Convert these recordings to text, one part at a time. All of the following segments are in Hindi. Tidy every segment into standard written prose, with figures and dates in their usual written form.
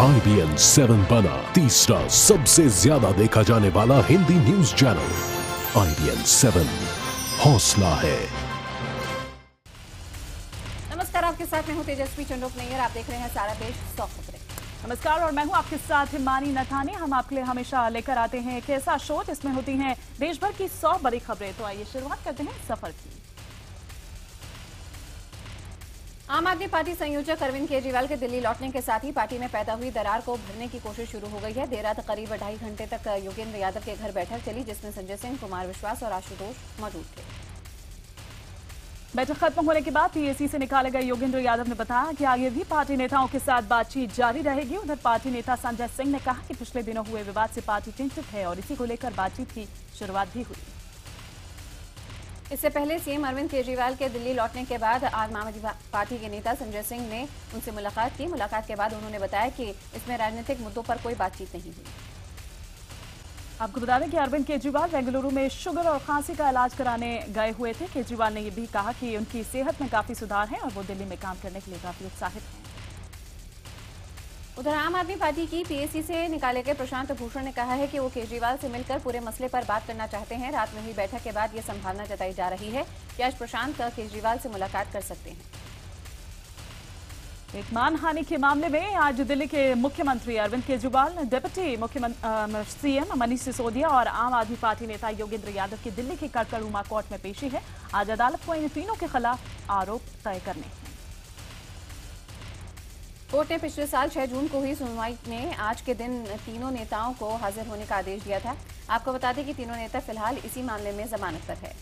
IBN 7 बना तीसरा सबसे ज्यादा देखा जाने वाला हिंदी न्यूज चैनल। IBN 7 हौसला है। नमस्कार, आपके साथ मैं हूं तेजस्वी चंडोक नैयर। आप देख रहे हैं सारा देश 100 खबरें। नमस्कार, और मैं हूं आपके साथ हिमानी नथानी। हम आपके लिए हमेशा लेकर आते हैं एक ऐसा शो जिसमें होती हैं देश भर की 100 बड़ी खबरें। तो आइए शुरुआत करते हैं सफर की। आम आदमी पार्टी संयोजक अरविंद केजरीवाल के दिल्ली लौटने के साथ ही पार्टी में पैदा हुई दरार को भरने की कोशिश शुरू हो गई है। देर रात करीब 2.5 घंटे तक योगेंद्र यादव के घर बैठक चली, जिसमें संजय सिंह, कुमार विश्वास और आशुतोष मौजूद थे। बैठक खत्म होने के बाद पीएसी से निकाले गए योगेंद्र यादव ने बताया कि आगे भी पार्टी नेताओं के साथ बातचीत जारी रहेगी। उधर पार्टी नेता संजय सिंह ने कहा कि पिछले दिनों हुए विवाद से पार्टी चिंतित है और इसी को लेकर बातचीत की शुरुआत भी हुई। इससे पहले सीएम अरविंद केजरीवाल के दिल्ली लौटने के बाद आज आम आदमी पार्टी के नेता संजय सिंह ने उनसे मुलाकात की। मुलाकात के बाद उन्होंने बताया कि इसमें राजनीतिक मुद्दों पर कोई बातचीत नहीं हुई। आपको बता दें कि अरविंद केजरीवाल बेंगलुरु में शुगर और खांसी का इलाज कराने गए हुए थे। केजरीवाल ने यह भी कहा कि उनकी सेहत में काफी सुधार है और वो दिल्ली में काम करने के लिए काफी उत्साहित हैं। उधर आम आदमी पार्टी की पीएसी से निकाले गए प्रशांत भूषण ने कहा है कि वो केजरीवाल से मिलकर पूरे मसले पर बात करना चाहते हैं। रात में हुई बैठक के बाद ये संभावना जताई जा रही है कि आज प्रशांत केजरीवाल से मुलाकात कर सकते हैं। एक मानहानि के मामले में आज दिल्ली के मुख्यमंत्री अरविंद केजरीवाल, डिप्टी मुख्यमंत्री सीएम मनीष सिसोदिया और आम आदमी पार्टी नेता योगेंद्र यादव की दिल्ली की कड़कड़ुमा कोर्ट में पेशी है। आज अदालत को इन तीनों के खिलाफ आरोप तय करने हैं। कोर्ट ने पिछले साल 6 जून को हुई सुनवाई में आज के दिन तीनों नेताओं को हाजिर होने का आदेश दिया था। आपको बता दें कि तीनों नेता फिलहाल इसी मामले में जमानत पर है।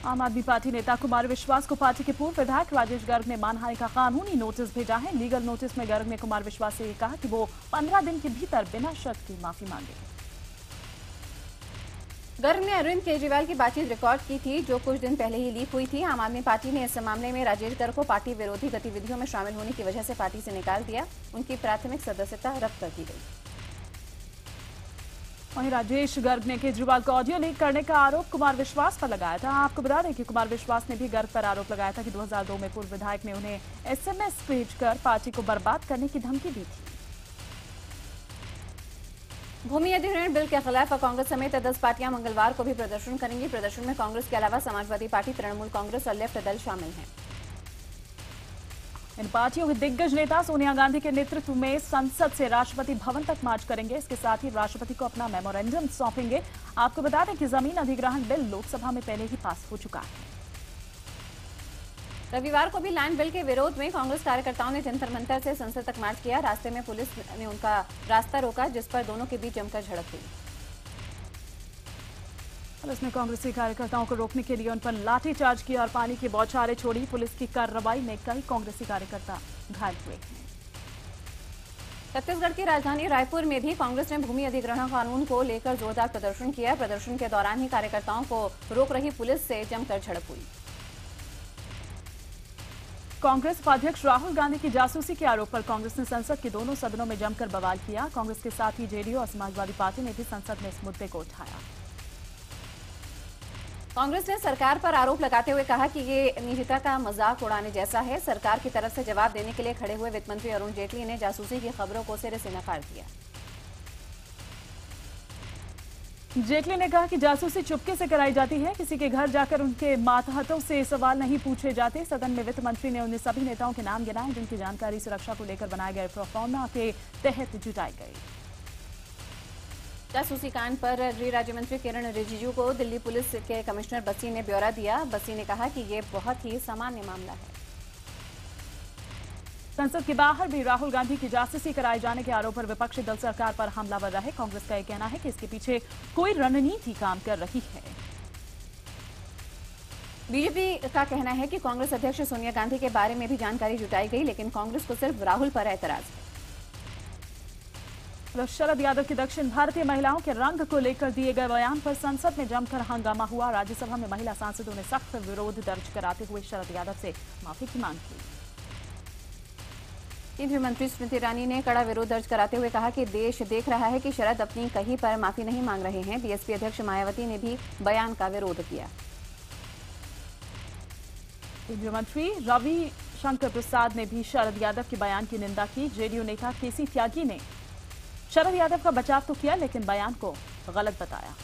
आम आदमी पार्टी नेता कुमार विश्वास को पार्टी के पूर्व विधायक राजेश गर्ग ने मानहानि का कानूनी नोटिस भेजा है। लीगल नोटिस में गर्ग ने कुमार विश्वास से कहा कि वो 15 दिन के भीतर बिना शर्त की माफी मांगे। गर्ग ने अरविंद केजरीवाल की बातचीत रिकॉर्ड की थी, जो कुछ दिन पहले ही लीक हुई थी। आम आदमी पार्टी ने इस मामले में राजेश गर्ग को पार्टी विरोधी गतिविधियों में शामिल होने की वजह से पार्टी से निकाल दिया। उनकी प्राथमिक सदस्यता रद्द कर दी गई। वहीं राजेश गर्ग ने केजरीवाल को ऑडियो लीक करने का आरोप कुमार विश्वास पर लगाया था। आपको बता दें कि कुमार विश्वास ने भी गर्ग पर आरोप लगाया था कि 2002 में पूर्व विधायक ने उन्हें एसएमएस भेजकर पार्टी को बर्बाद करने की धमकी दी थी। भूमि अधिग्रहण बिल के खिलाफ कांग्रेस समेत 10 पार्टियां मंगलवार को भी प्रदर्शन करेंगी। प्रदर्शन में कांग्रेस के अलावा समाजवादी पार्टी, तृणमूल कांग्रेस और लेफ्ट दल शामिल हैं। इन पार्टियों के दिग्गज नेता सोनिया गांधी के नेतृत्व में संसद से राष्ट्रपति भवन तक मार्च करेंगे। इसके साथ ही राष्ट्रपति को अपना मेमोरेंडम सौंपेंगे। आपको बता दें कि जमीन अधिग्रहण बिल लोकसभा में पहले ही पास हो चुका है। रविवार को भी लैंड बिल के विरोध में कांग्रेस कार्यकर्ताओं ने जंतर मंतर से संसद तक मार्च किया। रास्ते में पुलिस ने उनका रास्ता रोका, जिस पर दोनों के बीच जमकर झड़प हुई। पुलिस ने कांग्रेसी कार्यकर्ताओं को रोकने के लिए उन पर लाठीचार्ज किया और पानी की बौछारें छोड़ी। पुलिस की कार्रवाई में कई कांग्रेसी कार्यकर्ता घायल हुए हैं। छत्तीसगढ़ की राजधानी रायपुर में भी कांग्रेस ने भूमि अधिग्रहण कानून को लेकर जोरदार प्रदर्शन किया। प्रदर्शन के दौरान ही कार्यकर्ताओं को रोक रही पुलिस से जमकर झड़प हुई। कांग्रेस उपाध्यक्ष राहुल गांधी की जासूसी के आरोप पर कांग्रेस ने संसद के दोनों सदनों में जमकर बवाल किया। कांग्रेस के साथ ही जेडीयू और समाजवादी पार्टी ने भी संसद में इस मुद्दे को उठाया। कांग्रेस ने सरकार पर आरोप लगाते हुए कहा कि ये निजता का मजाक उड़ाने जैसा है। सरकार की तरफ से जवाब देने के लिए खड़े हुए वित्त मंत्री अरुण जेटली ने जासूसी की खबरों को सिरे से नकार दिया। जेटली ने कहा कि जासूसी चुपके से कराई जाती है, किसी के घर जाकर उनके मातहतों से सवाल नहीं पूछे जाते। सदन में वित्त मंत्री ने उन सभी नेताओं के नाम गिनाए जिनकी जानकारी सुरक्षा को लेकर बनाए गए प्रोफार्मा के तहत जुटाई गई। जासूसी कांड पर गृह राज्य मंत्री किरण रिजिजू को दिल्ली पुलिस के कमिश्नर बस्सी ने ब्यौरा दिया। बस्सी ने कहा कि ये बहुत ही सामान्य मामला है। संसद के बाहर भी राहुल गांधी की जासूसी कराए जाने के आरोप पर विपक्षी दल सरकार पर हमलावर रहे। कांग्रेस का यह कहना है कि इसके पीछे कोई रणनीति काम कर रही है। बीजेपी का कहना है कि कांग्रेस अध्यक्ष सोनिया गांधी के बारे में भी जानकारी जुटाई गई, लेकिन कांग्रेस को सिर्फ राहुल पर एतराज है। शरद यादव की दक्षिण भारतीय महिलाओं के रंग को लेकर दिए गए बयान पर संसद में जमकर हंगामा हुआ। राज्यसभा में महिला सांसदों ने सख्त विरोध दर्ज कराते हुए शरद यादव से माफी की मांग की। केंद्रीय मंत्री स्मृति ईरानी ने कड़ा विरोध दर्ज कराते हुए कहा कि देश देख रहा है कि शरद अपनी कही पर माफी नहीं मांग रहे हैं। बीएसपी अध्यक्ष मायावती ने भी बयान का विरोध किया। केंद्रीय मंत्री रवि रविशंकर प्रसाद ने भी शरद यादव के बयान की निंदा की। जेडीयू नेता केसी त्यागी ने शरद यादव का बचाव तो किया, लेकिन बयान को गलत बताया।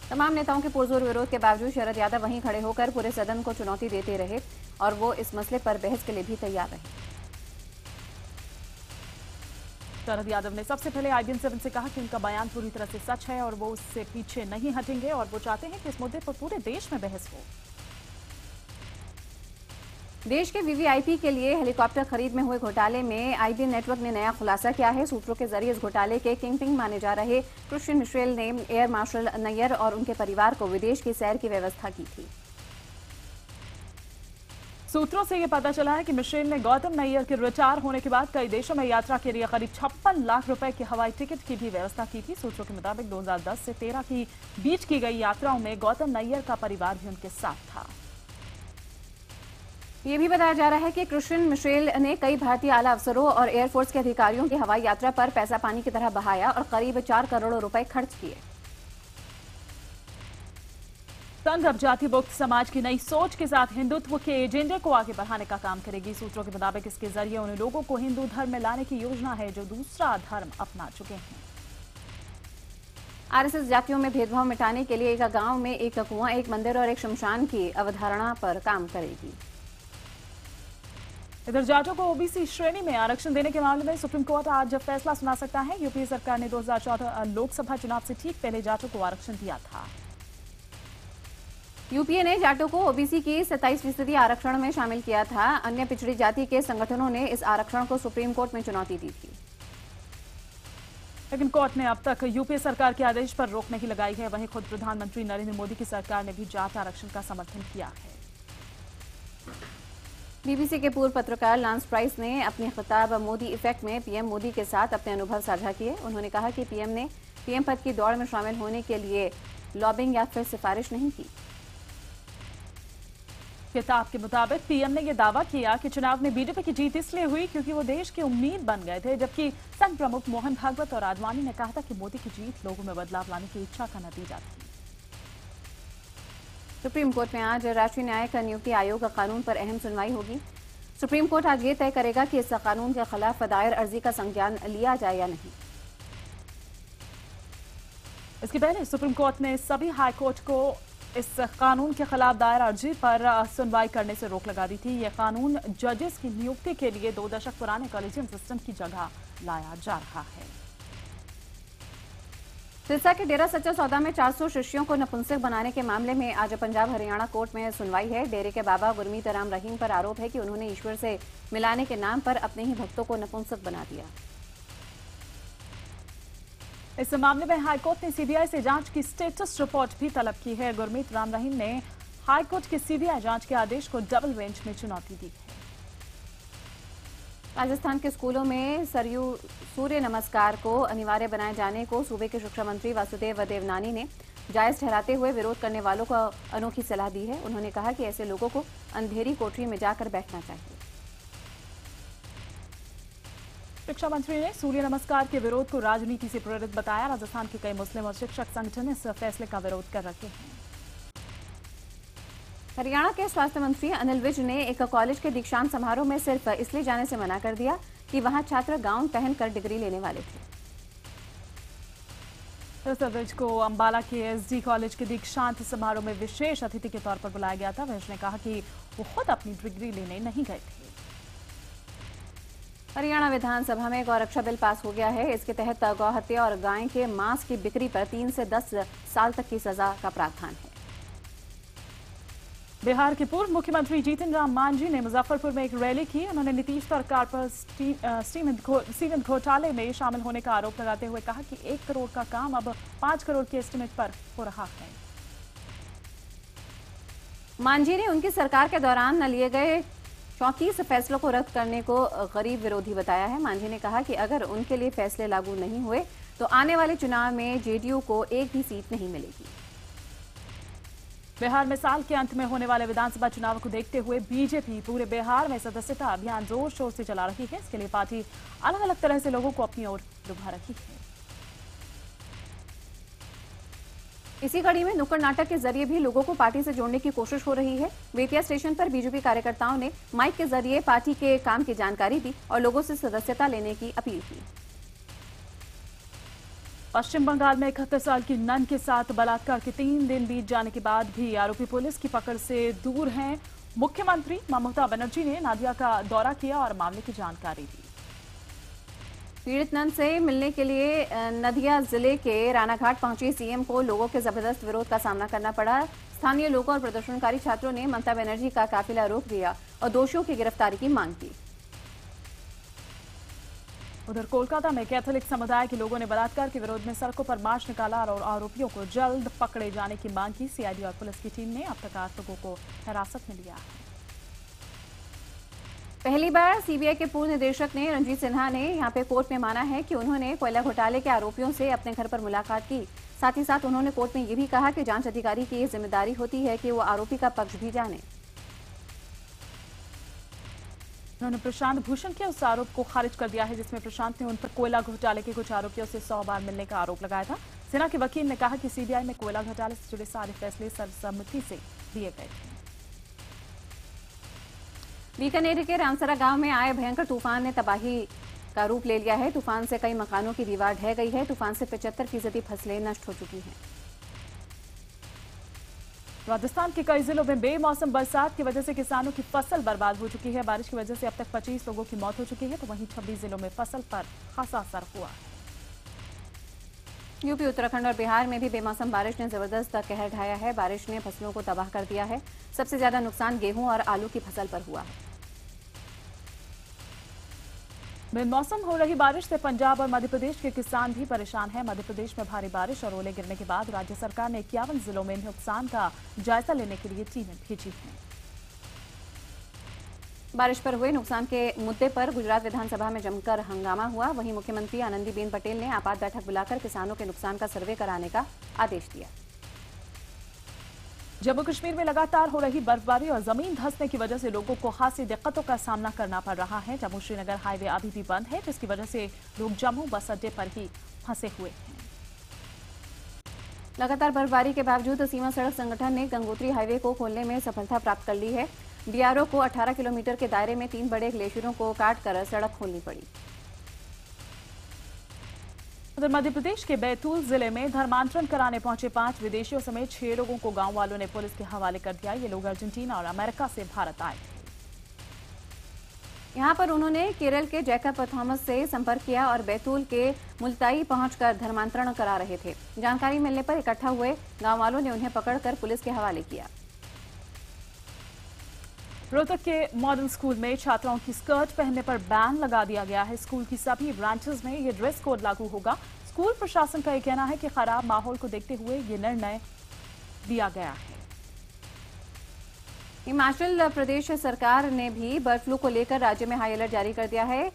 तमाम नेताओं के पुरजोर विरोध के बावजूद शरद यादव वहीं खड़े होकर पूरे सदन को चुनौती देते रहे और वो इस मसले पर बहस के लिए भी तैयार रहे। शरद यादव ने सबसे पहले IBN 7 से कहा कि उनका बयान पूरी तरह से सच है और वो उससे पीछे नहीं हटेंगे और वो चाहते हैं कि इस मुद्दे पर पूरे देश में बहस हो। देश के VVIP के लिए हेलीकॉप्टर खरीद में हुए घोटाले में IBN नेटवर्क ने नया खुलासा किया है। सूत्रों के जरिए इस घोटाले के किंगपिन माने जा रहे क्रिश्चियन मिशेल ने एयर मार्शल नैयर और उनके परिवार को विदेश की सैर की व्यवस्था की थी। सूत्रों से ये पता चला है कि मिशेल ने गौतम नैयर के रिटायर होने के बाद कई देशों में यात्रा के लिए करीब 56 लाख रुपए की हवाई टिकट की भी व्यवस्था की थी। सूत्रों के मुताबिक 2010 से 13 की बीच की गई यात्राओं में गौतम नैयर का परिवार भी उनके साथ था। ये भी बताया जा रहा है कि क्रिश्चियन मिशेल ने कई भारतीय आला अफसरों और एयरफोर्स के अधिकारियों की हवाई यात्रा पर पैसा पानी की तरह बहाया और करीब 4 करोड़ रुपए खर्च किए। संघ अब जाति मुक्त समाज की नई सोच के साथ हिंदुत्व के एजेंडे को आगे बढ़ाने का काम करेगी। सूत्रों के मुताबिक इसके जरिए उन लोगों को हिंदू धर्म में लाने की योजना है जो दूसरा धर्म अपना चुके हैं। RSS जातियों में भेदभाव मिटाने के लिए एक गांव में एक कुआं, एक मंदिर और एक शमशान की अवधारणा पर काम करेगी। इधर जाटों को OBC श्रेणी में आरक्षण देने के मामले में सुप्रीम कोर्ट आज फैसला सुना सकता है। यूपीए सरकार ने 2014 लोकसभा चुनाव से ठीक पहले जाटों को आरक्षण दिया था। यूपीए ने जाटों को OBC की 27% आरक्षण में शामिल किया था। अन्य पिछड़ी जाति के संगठनों ने इस आरक्षण को सुप्रीम कोर्ट में चुनौती दी थी, लेकिन कोर्ट ने अब तक यूपीए सरकार के आदेश पर रोक नहीं लगाई है। वहीं खुद प्रधानमंत्री नरेंद्र मोदी की सरकार ने भी जाट आरक्षण का समर्थन किया है। BBC के पूर्व पत्रकार लांस प्राइस ने अपने खिताब मोदी इफेक्ट में PM मोदी के साथ अपने अनुभव साझा किए। उन्होंने कहा कि PM ने PM पद की दौड़ में शामिल होने के लिए लॉबिंग या फिर सिफारिश नहीं की। किताब के मुताबिक PM ने यह दावा किया कि चुनाव में बीजेपी की जीत इसलिए हुई क्योंकि वो देश की उम्मीद बन गए थे, जबकि संघ प्रमुख मोहन भागवत और आडवाणी ने कहा था कि मोदी की जीत लोगों में बदलाव लाने की इच्छा का नतीजा थी। सुप्रीम कोर्ट में आज राष्ट्रीय न्यायिक नियुक्ति आयोग का कानून पर अहम सुनवाई होगी। सुप्रीम कोर्ट आज ये तय करेगा कि इस कानून के खिलाफ दायर अर्जी का संज्ञान लिया जाए या नहीं। इसके पहले सुप्रीम कोर्ट ने सभी हाई कोर्ट को इस कानून के खिलाफ दायर अर्जी पर सुनवाई करने से रोक लगा दी थी। यह कानून जजेस की नियुक्ति के लिए 2 दशक पुराने कॉलेजियम सिस्टम की जगह लाया जा रहा है। सिरसा के डेरा सच्चा सौदा में 400 शिष्यों को नपुंसक बनाने के मामले में आज पंजाब हरियाणा कोर्ट में सुनवाई है। डेरे के बाबा गुरमीत राम रहीम पर आरोप है कि उन्होंने ईश्वर से मिलाने के नाम पर अपने ही भक्तों को नपुंसक बना दिया। इस मामले में हाईकोर्ट ने CBI से जांच की स्टेटस रिपोर्ट भी तलब की है। गुरमीत राम रहीम ने हाईकोर्ट के CBI जांच के आदेश को डबल बेंच में चुनौती दी है। राजस्थान के स्कूलों में सरयू सूर्य नमस्कार को अनिवार्य बनाए जाने को सूबे के शिक्षा मंत्री वासुदेव देवनानी ने जायज ठहराते हुए विरोध करने वालों को अनोखी सलाह दी है। उन्होंने कहा कि ऐसे लोगों को अंधेरी कोठरी में जाकर बैठना चाहिए। शिक्षा मंत्री ने सूर्य नमस्कार के विरोध को राजनीति से प्रेरित बताया। राजस्थान के कई मुस्लिम और शिक्षक संगठन इस फैसले का विरोध कर रहे हैं। हरियाणा के स्वास्थ्य मंत्री अनिल विज ने एक कॉलेज के दीक्षांत समारोह में सिर्फ इसलिए जाने से मना कर दिया कि वहां छात्र गाउन पहनकर डिग्री लेने वाले थे। विज को अंबाला के SD कॉलेज के दीक्षांत समारोह में विशेष अतिथि के तौर पर बुलाया गया था। विज ने कहा कि वो खुद अपनी डिग्री लेने नहीं गए थे। हरियाणा विधानसभा में गौरक्षा बिल पास हो गया है। इसके तहत गौ हत्या और गाय के मांस की बिक्री पर 3 से 10 साल तक की सजा का प्रावधान है। बिहार के पूर्व मुख्यमंत्री जीतन राम मांझी ने मुजफ्फरपुर में एक रैली की। उन्होंने नीतीश सरकार पर सीमेंट घोटाले में शामिल होने का आरोप लगाते हुए कहा कि 1 करोड़ का काम अब 5 करोड़ के एस्टीमेट पर हो रहा है। मांझी ने उनकी सरकार के दौरान न लिए गए 34 फैसलों को रद्द करने को गरीब विरोधी बताया है। मांझी ने कहा कि अगर उनके लिए फैसले लागू नहीं हुए तो आने वाले चुनाव में जेडीयू को एक भी सीट नहीं मिलेगी। बिहार में साल के अंत में होने वाले विधानसभा चुनाव को देखते हुए बीजेपी पूरे बिहार में सदस्यता अभियान जोर शोर से चला रही है। इसके लिए पार्टी अलग अलग तरह से लोगों को अपनी ओर लुभा रही है। इसी कड़ी में नुक्कड़ नाटक के जरिए भी लोगों को पार्टी से जोड़ने की कोशिश हो रही है। बेतिया स्टेशन पर बीजेपी कार्यकर्ताओं ने माइक के जरिए पार्टी के काम की जानकारी दी और लोगों से सदस्यता लेने की अपील की। पश्चिम बंगाल में 71 साल की नन के साथ बलात्कार के 3 दिन बीत जाने के बाद भी आरोपी पुलिस की पकड़ से दूर हैं। मुख्यमंत्री ममता बनर्जी ने नादिया का दौरा किया और मामले की जानकारी दी। पीड़ित नन से मिलने के लिए नदिया जिले के रानाघाट पहुंची सीएम को लोगों के जबरदस्त विरोध का सामना करना पड़ा। स्थानीय लोगों और प्रदर्शनकारी छात्रों ने ममता बनर्जी का काफिला रोक दिया और दोषियों की गिरफ्तारी की मांग की। उधर कोलकाता में कैथोलिक समुदाय के लोगों ने बलात्कार के विरोध में सड़कों पर मार्च निकाला और आरोपियों को जल्द पकड़े जाने की मांग की। सीआईडी और पुलिस की टीम ने अब तक 8 लोगों को हिरासत में लिया है। पहली बार सीबीआई के पूर्व निदेशक ने रंजीत सिन्हा ने यहां पे कोर्ट में माना है कि उन्होंने कोयला घोटाले के आरोपियों से अपने घर पर मुलाकात की। साथ ही साथ उन्होंने कोर्ट में ये भी कहा कि जांच अधिकारी की ये जिम्मेदारी होती है कि वो आरोपी का पक्ष भी जाने। उन्होंने प्रशांत भूषण के उस आरोप को खारिज कर दिया है जिसमें प्रशांत ने उन पर कोयला घोटाले के कुछ आरोपियों से 100 बार मिलने का आरोप लगाया था। सिन्हा के वकील ने कहा कि सीबीआई में कोयला घोटाले से जुड़े सारे फैसले सर्वसम्मति से लिए गए थे। बीकानेर के रामसरा गांव में आए भयंकर तूफान ने तबाही का रूप ले लिया है। तूफान से कई मकानों की दीवार ढह गई है। तूफान से 75% फसलें नष्ट हो चुकी हैं। राजस्थान के कई जिलों में बेमौसम बरसात की वजह से किसानों की फसल बर्बाद हो चुकी है। बारिश की वजह से अब तक 25 लोगों की मौत हो चुकी है तो वहीं 26 जिलों में फसल पर खासा असर हुआ है। यूपी, उत्तराखंड और बिहार में भी बेमौसम बारिश ने जबरदस्त कहर ढाया है। बारिश ने फसलों को तबाह कर दिया है। सबसे ज्यादा नुकसान गेहूं और आलू की फसल पर हुआ है। बेमौसम हो रही बारिश से पंजाब और मध्य प्रदेश के किसान भी परेशान हैं। मध्य प्रदेश में भारी बारिश और ओले गिरने के बाद राज्य सरकार ने 51 जिलों में नुकसान का जायजा लेने के लिए टीमें भेजी हैं। बारिश पर हुए नुकसान के मुद्दे पर गुजरात विधानसभा में जमकर हंगामा हुआ। वहीं मुख्यमंत्री आनंदीबेन पटेल ने आपात बैठक बुलाकर किसानों के नुकसान का सर्वे कराने का आदेश दिया। जम्मू कश्मीर में लगातार हो रही बर्फबारी और जमीन धंसने की वजह से लोगों को खासी दिक्कतों का सामना करना पड़ रहा है। जम्मू श्रीनगर हाईवे अभी भी बंद है जिसकी वजह से लोग जम्मू बस अड्डे पर ही फंसे हुए हैं। लगातार बर्फबारी के बावजूद सीमा सड़क संगठन ने गंगोत्री हाईवे को खोलने में सफलता प्राप्त कर ली है। बीआरओ को 18 किलोमीटर के दायरे में 3 बड़े ग्लेशियरों को काटकर सड़क खोलनी पड़ी। उधर मध्य प्रदेश के बैतूल जिले में धर्मांतरण कराने पहुंचे 5 विदेशियों समेत 6 लोगों को गांव वालों ने पुलिस के हवाले कर दिया। ये लोग अर्जेंटीना और अमेरिका से भारत आए थे। यहां पर उन्होंने केरल के जैकब थॉमस से संपर्क किया और बैतूल के मुल्ताई पहुंचकर धर्मांतरण करा रहे थे। जानकारी मिलने पर इकट्ठा हुए गांव वालों ने उन्हें पकड़कर पुलिस के हवाले किया। रोहतक के मॉडर्न स्कूल में छात्राओं की स्कर्ट पहनने पर बैन लगा दिया गया है। स्कूल की सभी ब्रांचेस में ये ड्रेस कोड लागू होगा। स्कूल प्रशासन का ये कहना है कि खराब माहौल को देखते हुए ये निर्णय दिया गया है। हिमाचल प्रदेश सरकार ने भी बर्ड फ्लू को लेकर राज्य में हाई अलर्ट जारी कर दिया है।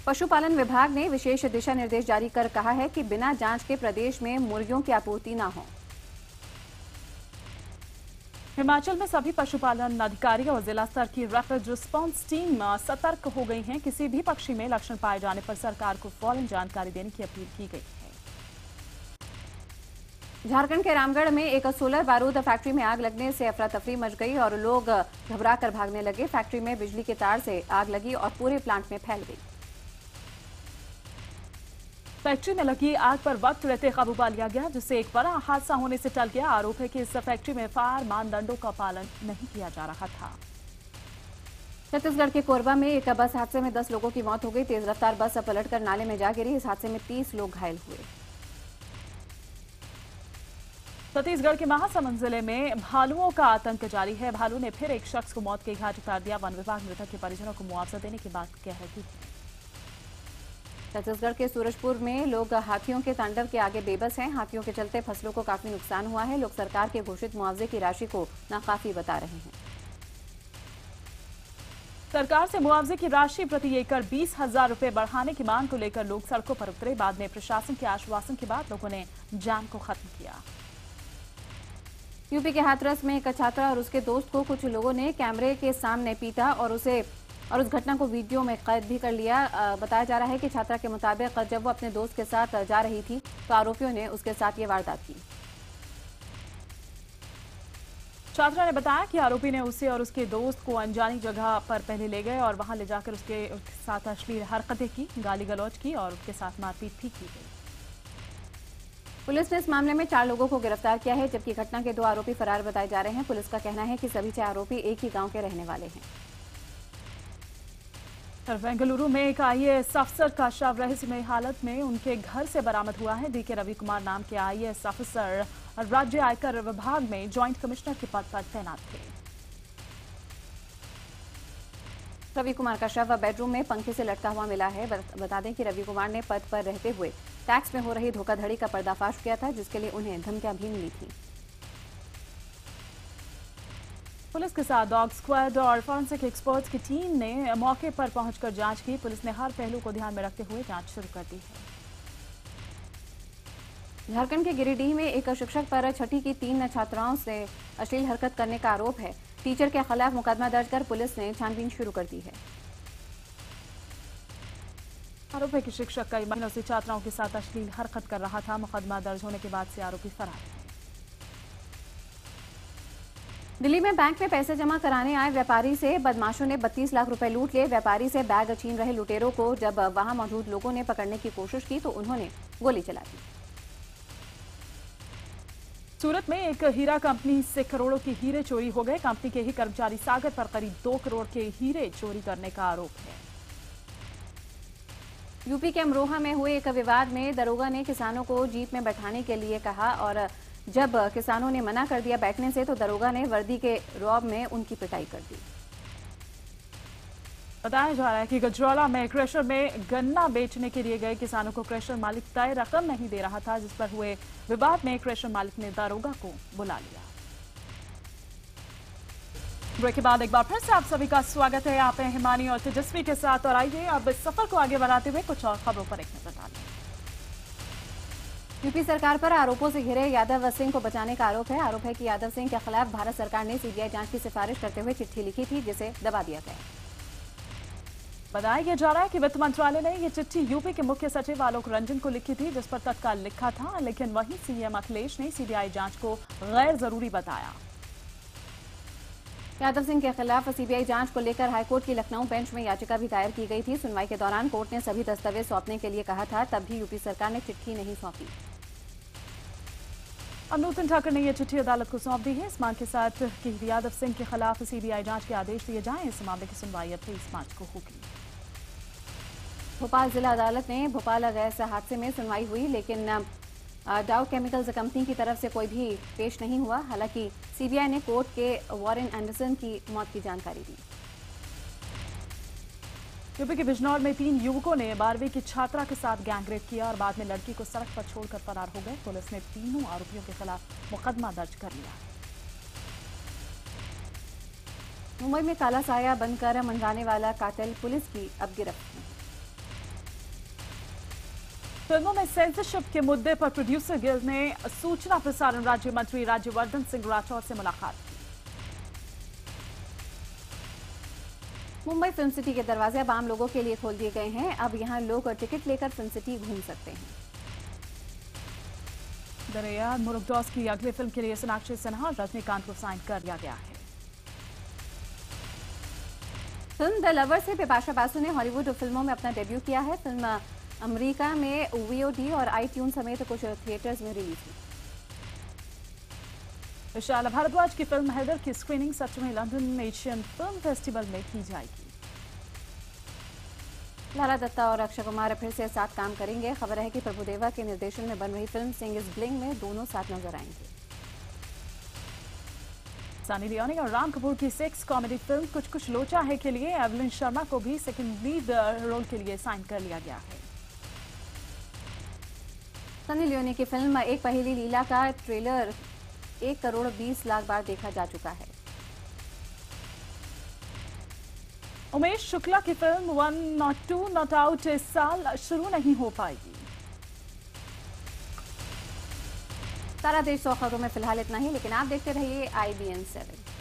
पशुपालन विभाग ने विशेष दिशा निर्देश जारी कर कहा है कि बिना जांच के प्रदेश में मुर्गियों की आपूर्ति न हो। हिमाचल में सभी पशुपालन अधिकारी और जिला स्तर की रैपिड रिस्पांस टीम सतर्क हो गई हैं। किसी भी पक्षी में लक्षण पाए जाने पर सरकार को फौरन जानकारी देने की अपील की गई है। झारखंड के रामगढ़ में एक सोलर बारूद फैक्ट्री में आग लगने से अफरा तफरी मच गई और लोग घबराकर भागने लगे। फैक्ट्री में बिजली के तार से आग लगी और पूरे प्लांट में फैल गई। फैक्ट्री में लगी आग पर वक्त रहते काबू पा लिया गया जिससे एक बड़ा हादसा होने से टल गया। आरोप है कि इस फैक्ट्री में फायर मानदंडों का पालन नहीं किया जा रहा था। छत्तीसगढ़ के कोरबा में एक बस हादसे में 10 लोगों की मौत हो गई। तेज रफ्तार बस पलटकर नाले में जा गिरी। इस हादसे में 30 लोग घायल हुए। छत्तीसगढ़ के महासमुंद जिले में भालुओं का आतंक जारी है। भालू ने फिर एक शख्स को मौत के घाट उतार दिया। वन विभाग मृतक के परिजनों को मुआवजा देने की बात कह रही है। छत्तीसगढ़ के सूरजपुर में लोग हाथियों के तांडव के आगे बेबस हैं। हाथियों के चलते फसलों को काफी नुकसान हुआ है। लोग सरकार के घोषित मुआवजे की राशि को नाकाफी बता रहे हैं। सरकार से मुआवजे की राशि प्रति एकड़ 20,000 रुपए बढ़ाने की मांग को लेकर लोग सड़कों पर उतरे। बाद में प्रशासन के आश्वासन के बाद लोगों ने जाम को खत्म किया। यूपी के हाथरस में एक छात्रा और उसके दोस्त को कुछ लोगों ने कैमरे के सामने पीटा और उस घटना को वीडियो में कैद भी कर लिया। बताया जा रहा है कि छात्रा के मुताबिक जब वो अपने दोस्त के साथ जा रही थी तो आरोपियों ने उसके साथ ये वारदात की। छात्रा ने बताया कि आरोपी ने उसे और उसके दोस्त को अनजानी जगह पर पहले ले गए और वहां ले जाकर उसके साथ अश्लील हरकतें की, गाली गलौज की और उसके साथ मारपीट भी की गई। पुलिस ने इस मामले में 4 लोगों को गिरफ्तार किया है, जबकि घटना के 2 आरोपी फरार बताए जा रहे हैं। पुलिस का कहना है कि सभी 4 आरोपी एक ही गांव के रहने वाले हैं। बेंगलुरु में एक आईएएस अफसर का शव रहस्यमय हालत में उनके घर से बरामद हुआ है। डीके रवि कुमार नाम के आईएएस अफसर राज्य आयकर विभाग में जॉइंट कमिश्नर के पद पर तैनात थे। रवि कुमार का शव बेडरूम में पंखे से लटका हुआ मिला है। बता दें कि रवि कुमार ने पद पर रहते हुए टैक्स में हो रही धोखाधड़ी का पर्दाफाश किया था, जिसके लिए उन्हें धमकियां भी मिली थी। पुलिस के साथ डॉग स्क्वाड और फॉरेंसिक एक्सपर्ट्स की टीम ने मौके पर पहुंचकर जांच की। पुलिस ने हर पहलू को ध्यान में रखते हुए जांच शुरू कर दी है। झारखंड के गिरिडीह में एक शिक्षक पर छठी की 3 छात्राओं से अश्लील हरकत करने का आरोप है। टीचर के खिलाफ मुकदमा दर्ज कर पुलिस ने छानबीन शुरू कर दी है। आरोप है कि शिक्षक कई महीनों से छात्राओं के साथ अश्लील हरकत कर रहा था। मुकदमा दर्ज होने के बाद से आरोपी फरार है। दिल्ली में बैंक में पैसे जमा कराने आए व्यापारी से बदमाशों ने 32 लाख रुपए लूट लिए। व्यापारी से बैग छीन रहे लुटेरों को जब वहां मौजूद लोगों ने पकड़ने की कोशिश की तो उन्होंने गोली चला दी। सूरत में एक हीरा कंपनी से करोड़ों के हीरे चोरी हो गए। कंपनी के ही कर्मचारी सागर पर करीब 2 करोड़ के हीरे चोरी करने का आरोप है। यूपी के अमरोहा में हुए एक विवाद में दरोगा ने किसानों को जीप में बैठाने के लिए कहा और जब किसानों ने मना कर दिया बैठने से तो दरोगा ने वर्दी के रौब में उनकी पिटाई कर दी। बताया जा रहा है कि गजरौला में क्रेशर में गन्ना बेचने के लिए गए किसानों को क्रेशर मालिक तय रकम नहीं दे रहा था, जिस पर हुए विवाद में क्रेशर मालिक ने दरोगा को बुला लिया। ब्रेक के बाद एक बार फिर से आप सभी का स्वागत है। आप हैं हिमानी और तेजस्वी के साथ और आइए अब इस सफर को आगे बढ़ाते हुए कुछ और खबरों पर एक नजर डालें। यूपी सरकार पर आरोपों से घिरे यादव सिंह को बचाने का आरोप है। आरोप है कि यादव सिंह के खिलाफ भारत सरकार ने सीबीआई जांच की सिफारिश करते हुए चिट्ठी लिखी थी, जिसे दबा दिया गया। बताया जा रहा है कि वित्त मंत्रालय ने यह चिट्ठी यूपी के मुख्य सचिव आलोक रंजन को लिखी थी, जिस पर तत्काल लिखा था, लेकिन वहीं सीएम अखिलेश ने सीबीआई जांच को गैर जरूरी बताया। यादव सिंह के खिलाफ सीबीआई जांच को लेकर हाईकोर्ट की लखनऊ बेंच में याचिका भी दायर की गई थी। सुनवाई के दौरान कोर्ट ने सभी दस्तावेज सौंपने के लिए कहा था, तब भी यूपी सरकार ने चिट्ठी नहीं सौंपी। अब नूतन ठाकर ने यह चिट्ठी अदालत को सौंप दी है इस मांग के साथ कि यादव सिंह के खिलाफ सीबीआई जांच के आदेश दिए जाएं। इस मामले की सुनवाई 23 मार्च को होगी। भोपाल जिला अदालत ने भोपाल गैस हादसे में सुनवाई हुई, लेकिन डाउ केमिकल्स कंपनी की तरफ से कोई भी पेश नहीं हुआ। हालांकि सीबीआई ने कोर्ट के वॉरेन एंडरसन की मौत की जानकारी दी। यूपी के बिजनौर में 3 युवकों ने 12वीं की छात्रा के साथ गैंगरेप किया और बाद में लड़की को सड़क पर छोड़कर फरार हो गए। पुलिस ने तीनों आरोपियों के खिलाफ मुकदमा दर्ज कर लिया। मुंबई में काला साया बनकर मंडराने वाला कातिल पुलिस की अब गिरफ्त में। फिल्मों में सेंसरशिप के मुद्दे पर प्रोड्यूसर गिल्ड ने सूचना प्रसारण राज्य मंत्री राज्यवर्धन सिंह राठौर से मुलाकात की। मुंबई फिल्म सिटी के दरवाजे अब आम लोगों के लिए खोल दिए गए हैं। अब यहां लोग टिकट लेकर फिल्म सिटी घूम सकते हैं। दरिया मुरुगदौस की अगली फिल्म के लिए सोनाक्षी सिन्हा और रजनीकांत को साइन कर दिया गया है। फिल्म द लवर से बिपाशा बासु ने हॉलीवुड फिल्मों में अपना डेब्यू किया है। फिल्म अमेरिका में वीओडी और आईट्यून समेत कुछ थिएटर्स में रिलीज हुई। विशाल भारद्वाज की फिल्म हैदर की स्क्रीनिंग 7वें लंदन एशियन फिल्म फेस्टिवल में की जाएगी। लारा दत्ता और अक्षय कुमार फिर से साथ काम करेंगे। खबर है कि प्रभुदेवा के निर्देशन में बन रही फिल्म सिंग इज ब्लिंग में दोनों साथ नजर आएंगे। सनी लियोनी और राम कपूर की सेक्स कॉमेडी फिल्म कुछ कुछ लोचा है के लिए एवलिन शर्मा को भी सेकंड लीड रोल के लिए साइन कर लिया गया है। सनी लियोनी की फिल्म एक पहेली लीला का ट्रेलर 1 करोड़ 20 लाख बार देखा जा चुका है। उमेश शुक्ला की फिल्म 1 Not 2 Not Out इस साल शुरू नहीं हो पाएगी। सारा देश 100 खबरों में फिलहाल इतना ही, लेकिन आप देखते रहिए IBN 7।